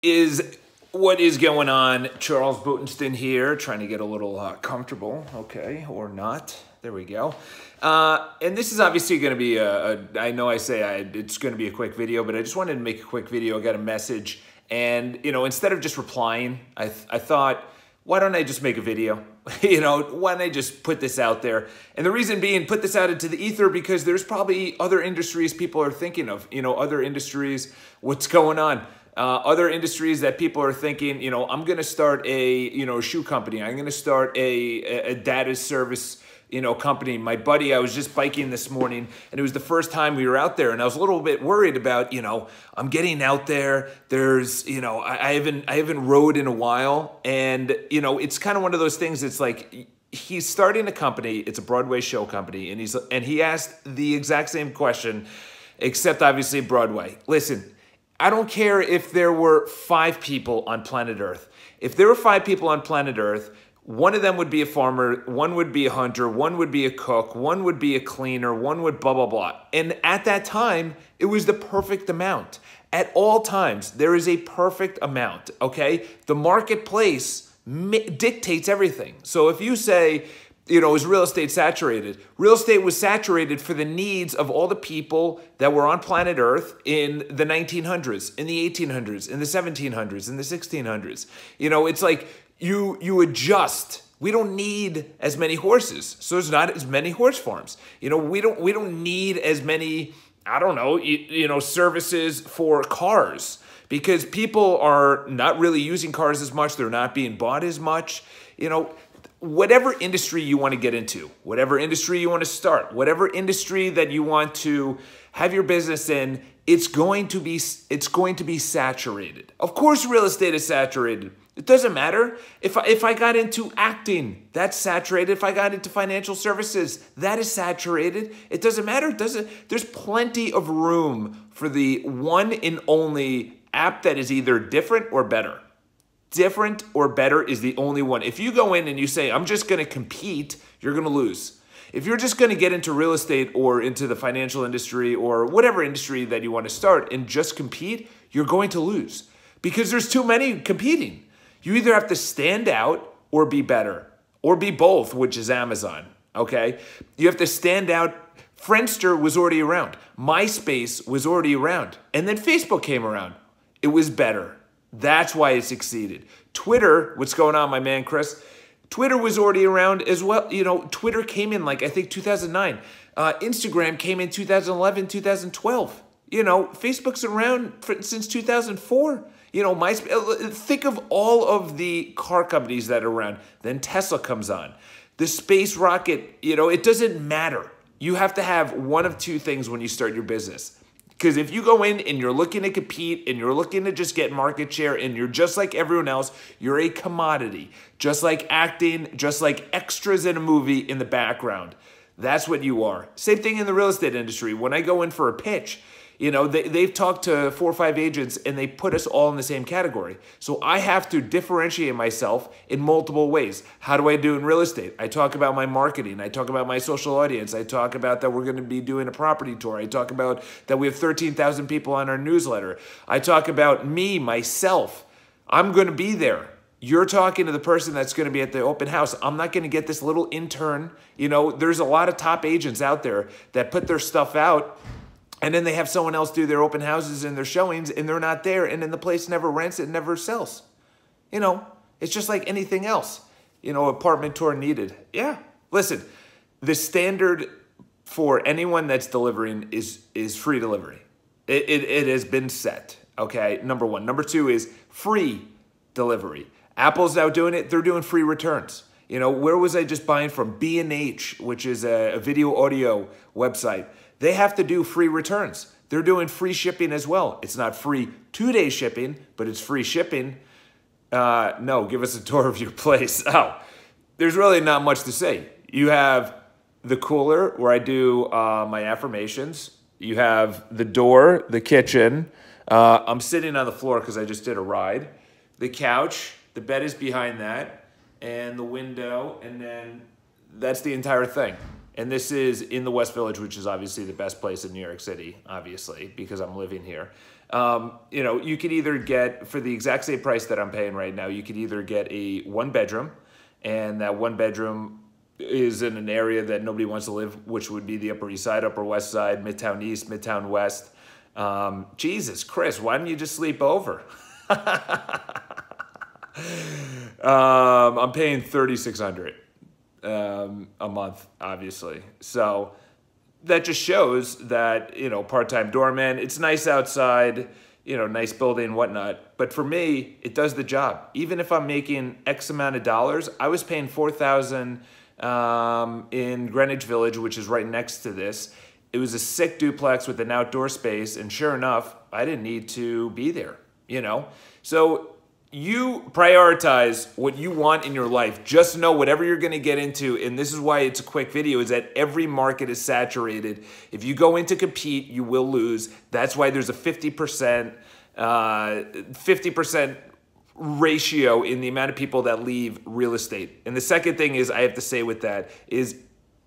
is what is going on? Charles Botensten here, trying to get a little comfortable, okay, or not. There we go. And this is obviously going to be I know I say it's going to be a quick video, but I just wanted to make a quick video. I got a message, and instead of just replying, I thought, why don't I just make a video? Why don't I just put this out there? And the reason being, put this out into the ether, because there's probably other industries people are thinking of, other industries, what's going on? Other industries that people are thinking, I'm going to start a, shoe company. I'm going to start a data service, company. My buddy, I was just biking this morning, and it was the first time we were out there, and I was a little bit worried about, I'm getting out there. There's, I haven't rode in a while, and, it's kind of one of those things. It's like, he's starting a company. It's a Broadway show company, and he asked the exact same question, except obviously Broadway. Listen, I don't care if there were 5 people on planet Earth. If there were 5 people on planet Earth, one of them would be a farmer, one would be a hunter, one would be a cook, one would be a cleaner, one would blah, blah, blah. And at that time, it was the perfect amount. At all times, there is a perfect amount, okay? The marketplace dictates everything. So if you say, is real estate saturated? Real estate was saturated for the needs of all the people that were on planet Earth in the 1900s, in the 1800s, in the 1700s, in the 1600s. It's like you adjust. We don't need as many horses, so there's not as many horse farms. We don't need as many, I don't know, services for cars, because people are not really using cars as much. They're not being bought as much. Whatever industry you want to get into, whatever industry you want to start, whatever industry that you want to have your business in, it's going to be saturated. Of course, real estate is saturated. It doesn't matter. If I got into acting, that's saturated. If I got into financial services, that is saturated. It doesn't matter. There's plenty of room for the one and only app that is either different or better. Different or better is the only one. If you go in and you say, I'm just going to compete, you're going to lose. If you're just going to get into real estate or into the financial industry or whatever industry that you want to start and just compete, you're going to lose, because there's too many competing. You either have to stand out or be better, or be both, which is Amazon, okay? You have to stand out. Friendster was already around. MySpace was already around. And then Facebook came around. It was better. That's why it succeeded. Twitter, what's going on, my man, Chris? Twitter was already around as well. Twitter came in like, I think 2009. Instagram came in 2011, 2012. Facebook's around since 2004. Think of all of the car companies that are around. Then Tesla comes on. The space rocket, it doesn't matter. You have to have one of two things when you start your business. Because if you go in and you're looking to compete and you're looking to just get market share and you're just like everyone else, you're a commodity. Just like acting, just like extras in a movie in the background. That's what you are. Same thing in the real estate industry. When I go in for a pitch, they've talked to 4 or 5 agents and they put us all in the same category. So I have to differentiate myself in multiple ways. How do I do in real estate? I talk about my marketing. I talk about my social audience. I talk about that we're going to be doing a property tour. I talk about that we have 13,000 people on our newsletter. I talk about me, myself. I'm going to be there. You're talking to the person that's going to be at the open house. I'm not going to get this little intern. There's a lot of top agents out there that put their stuff out, and then they have someone else do their open houses and their showings, and they're not there, and then the place never rents, it never sells. It's just like anything else. Apartment tour needed. Yeah, listen, the standard for anyone that's delivering is free delivery. It has been set, okay? Number one. Number two is free delivery. Apple's now doing it. They're doing free returns. Where was I just buying from? B&H, which is a video audio website. They have to do free returns. They're doing free shipping as well. It's not free 2-day shipping, but it's free shipping. No, give us a tour of your place. Oh, there's really not much to say. You have the cooler where I do my affirmations. You have the door, the kitchen. I'm sitting on the floor because I just did a ride. The couch, the bed is behind that, and the window, and then that's the entire thing. And this is in the West Village, which is obviously the best place in New York City, obviously, because I'm living here. You know, you could either get, for the exact same price that I'm paying right now, you could either get a 1-bedroom, and that 1-bedroom is in an area that nobody wants to live, which would be the Upper East Side, Upper West Side, Midtown East, Midtown West. Jesus Chris, why don't you just sleep over? I'm paying $3,600 a month, obviously. So that just shows that, you know, part-time doorman, it's nice outside, you know, nice building, whatnot. But for me, it does the job. Even if I'm making X amount of dollars, I was paying $4,000 in Greenwich Village, which is right next to this. It was a sick duplex with an outdoor space, and sure enough, I didn't need to be there, you know? So you prioritize what you want in your life. Just know whatever you're going to get into, and this is why it's a quick video, is that every market is saturated. If you go in to compete, you will lose. That's why there's a 50% ratio in the amount of people that leave real estate. And the second thing is, I have to say with that is,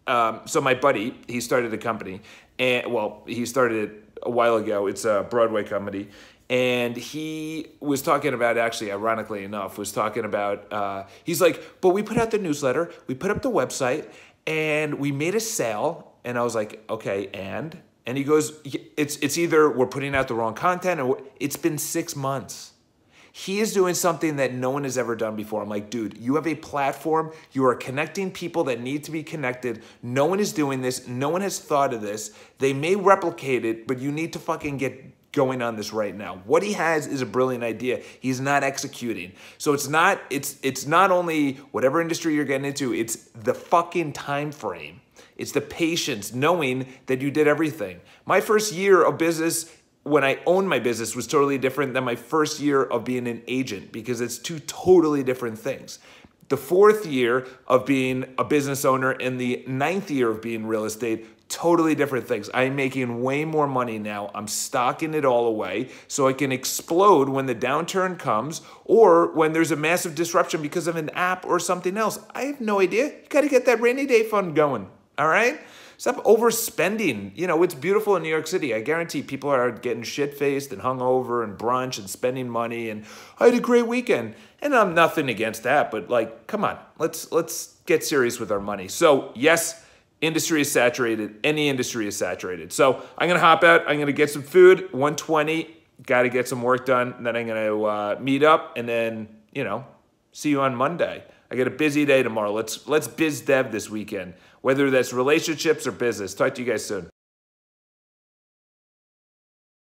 so my buddy, he started a company, and well, he started it a while ago. It's a Broadway company. And he was talking about, actually, ironically enough, was talking about, he's like, but we put out the newsletter, we put up the website, and we made a sale. And I was like, okay, and? And he goes, it's either we're putting out the wrong content, or it's been 6 months. He is doing something that no one has ever done before. I'm like, dude, you have a platform. You are connecting people that need to be connected. No one is doing this. No one has thought of this. They may replicate it, but you need to fucking get going on this right now. What he has is a brilliant idea. He's not executing. So it's not only whatever industry you're getting into, it's the fucking time frame. It's the patience, knowing that you did everything. My first year of business, when I owned my business, was totally different than my first year of being an agent, because it's two totally different things. The 4th year of being a business owner and the 9th year of being real estate, totally different things. I'm making way more money now. I'm stocking it all away so I can explode when the downturn comes, or when there's a massive disruption because of an app or something else. I have no idea. You got to get that rainy day fund going, all right? Stop overspending. You know, it's beautiful in New York City. I guarantee people are getting shit-faced and hungover and brunch and spending money, and I had a great weekend. And I'm nothing against that, but like, come on, let's get serious with our money. So yes, industry is saturated. Any industry is saturated. So I'm gonna hop out. I'm gonna get some food. 1:20. Got to get some work done. And then I'm gonna meet up, and then, you know, see you on Monday. I got a busy day tomorrow. Let's biz dev this weekend, whether that's relationships or business. Talk to you guys soon.